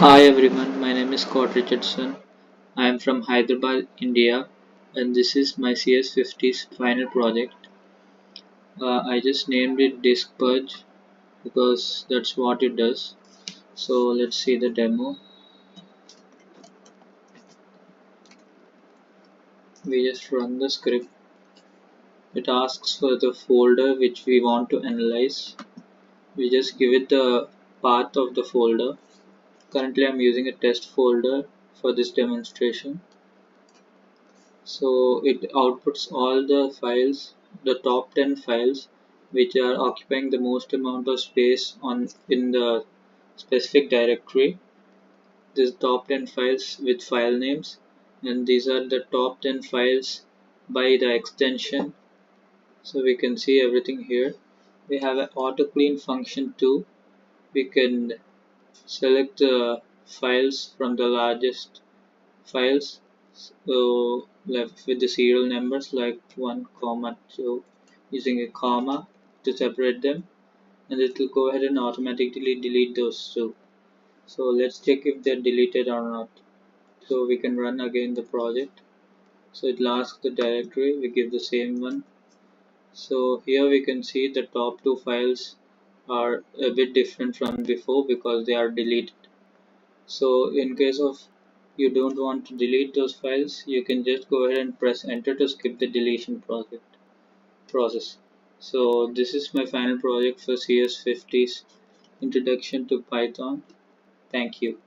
Hi everyone, my name is Richardson. I am from Hyderabad, India, and this is my CS50's final project. I just named it DiskPurge because that's what it does. So let's see the demo. We just run the script. It asks for the folder which we want to analyze. We just give it the path of the folder. Currently I'm using a test folder for this demonstration. So it outputs all the files, the top 10 files which are occupying the most amount of space on in the specific directory. These top 10 files with file names, and these are the top 10 files by the extension. So we can see everything here. We have an auto clean function too. We can select the files from the largest files, so left with the serial numbers like 1 comma 2, using a comma to separate them, and it will go ahead and automatically delete those two. So let's check if they're deleted or not. So we can run again the project. So it asks the directory, we give the same one. So here we can see the top two files are a bit different from before because they are deleted. So in case of you don't want to delete those files, you can just go ahead and press enter to skip the deletion process. So this is my final project for CS50's introduction to Python. Thank you.